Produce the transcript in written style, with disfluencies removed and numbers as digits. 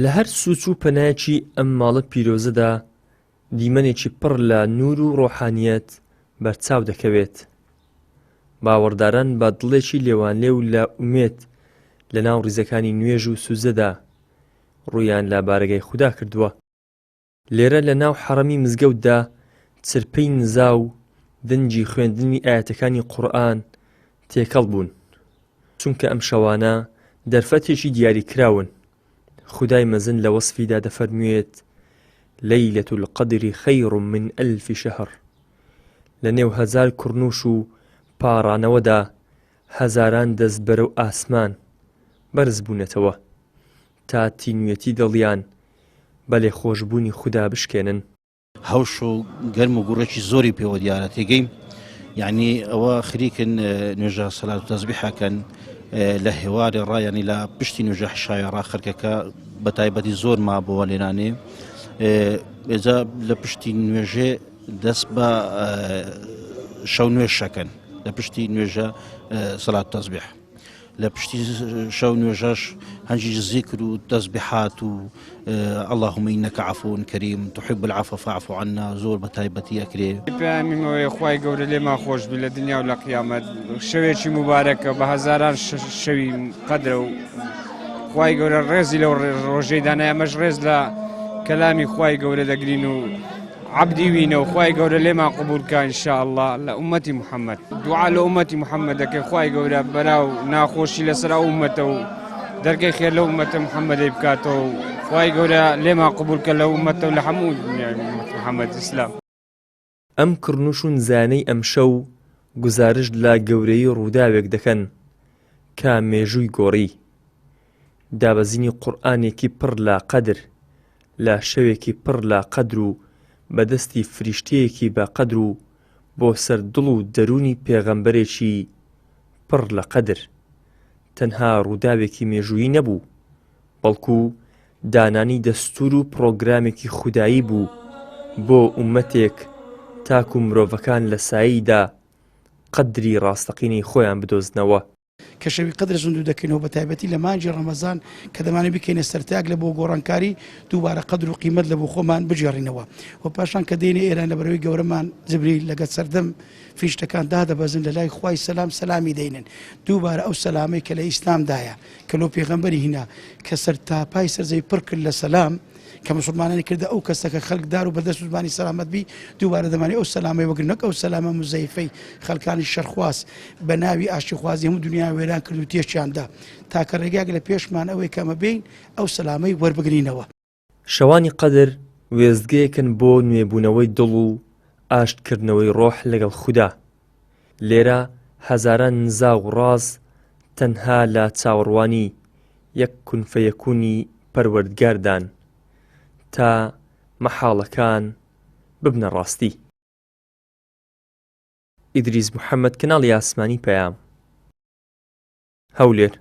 لە هەر سوچ و پەنایەکی ئەم ماڵە پیرۆزەدا دیمەنێکی پڕ لە نور و ڕۆحانیەت بەرچاو دەکەوێت. باوەڕداران بە دڵێکی لێوانلێ و لە ئومێد لە ناو ڕیزەکانی نوێژ و سوزەدا ڕوویان لە بارگای خودا کردووە. لێرە لە ناو حەڕەمی مزگەوتدا چرپەی نزا و دەنجی خوێندنی ئاەتەکانی قورئان تێکەڵ بوون، چونکە ئەم شەوانە دەرفەتێکی دیاری کراون. خودای مەزن لە وەسفیدا دەفەرموێت لەیلەة القەدر خەیر من ئەلف شەهر. لە نێو هەزار کوڕنووش و پاڕانەوەدا هەزاران دەست بەرەو ئاسمان بەرز بوونەتەوە تا تینوێتی دڵیان بە لێخۆشبوونی خودا بشکێنن. هەوش و گەرم و گوڕێکی زۆری پێوە دیارە تێگەیم، یعنی ئەوە خریکن نوێژە سەلات و تەسبیحەکەن لە هێواری ڕایانی لە پشتی نوێژە حشایە ڕاخەرکەکە بە تایبەتی زۆر مابەوە لێنانێ. ئێجا لە پشتی نوێژێ دەست بە شەو نوێژەکەن لە پشتی نوێژە سەلات و تەسبیح. لە پشتی شەو نوێژەش هەنجی زیکر و تەسبیحات و اللهم إنك عفو كريم تحب العفو فاعف عنا زۆر بە تایبەتی ئەکرێ. پێیانمەوەی خوای گەورە لێمان خۆش بی لە دنیا و لە قیامەت. شەوێکی مبارەکە بە هەزاران شەوی قەدرە و خوای گەورە ڕێزی لەو ڕۆژەی دانای ئەمەش ڕێز لە کەلامی خوای گەورە دەگرین و عبدی وینە و خوای گەورە لێمان قبولکە ئینشاءالله لە ئومەتی محەممەد. دوعا لە ئومەتی محەممەد دەکەی خوای گەورە بەراو ناخۆشی لەسەر ئومەتە و دەرگای خێر لە ئومەتە محەممەدی بکاتەوە و خوای گەورە لێمان قبولکە لە ئومەتە و لە هەموو محەممەد ئیسلام. ئەم کڕنوش و نزانەی ئەم شەو گزارش لە گەورەی ڕووداوێک دەکەن کە مێژووی گۆڕی. دابەزینی قورئانێکی پڕ لە قەدر لە شەوێکی پڕ لە قەدر و بەدەستی فریشتەیەکی بە قەدر و بۆ سەر دڵ و دەرونی پێغەمبەرێکی پڕ لە قەدر تەنها ڕووداوێکی مێژوویی نەبوو، بەڵکو دانانی دەستور و پرۆگرامێکی خودایی بوو بۆ ئومەتێک تاکو مرۆڤەکان لە ساییدا قەدری ڕاستەقینەی خۆیان بدۆزنەوە. کە شەوی قەدر زوندوو دەکەینەوە بە تایبەتی لە مانجی ڕەمەزان کە دەمانێت بکەینە سەرتاک لە بۆ گۆڕانکاری دووبارە قەدر و قیمەت لە بۆ خۆمان بجێڕینەوە و پاشان کە دێنێ ئێران لە بەرەوەی گەورەمان جبریل لەگەت سەردەم فریشتەکان دادەبەزن لە لای خوای سەلام سەلامی دەینن. دووبارە ئەو سەلامەی کە لە ئیسلامدایە کە لۆ پێغەمبەری هینا کە سەرتاپای سەرزەوی پڕ کرد لە سەلام کە مسلمانانی کردە ئەو کەسەکە خەڵکدار و بەدەست زمانی سەلامەت بی دووبارە دەمانێت ئەو سەلامەی وەگرنەک ئەو سەلامە مزەیفەی خەڵکانی شەرخواست بە ناوی ئاشتیخوازی هەموو دنیا وێران کرد و تێشیاندا تاکە ڕێگاک لە پێشمان ئەوەی کەمە بین ئەو سەلامەی وەربگرینەوە. شەوانی قەدر وێزگەیەکن بۆ نوێبوونەوەی دڵ و ئاشتکردنەوەی ڕۆح لەگەڵ خودا. لێرە هەزاران نزا و ڕاز تەنها لە چاوەڕوانی یەک کونفەیەکوونی پەروەردگاردان تا مەحاڵەکان ببنە ڕاستی. ئیدریس محەممەد، کەناڵی ئاسمانی پەیام، هەولێر.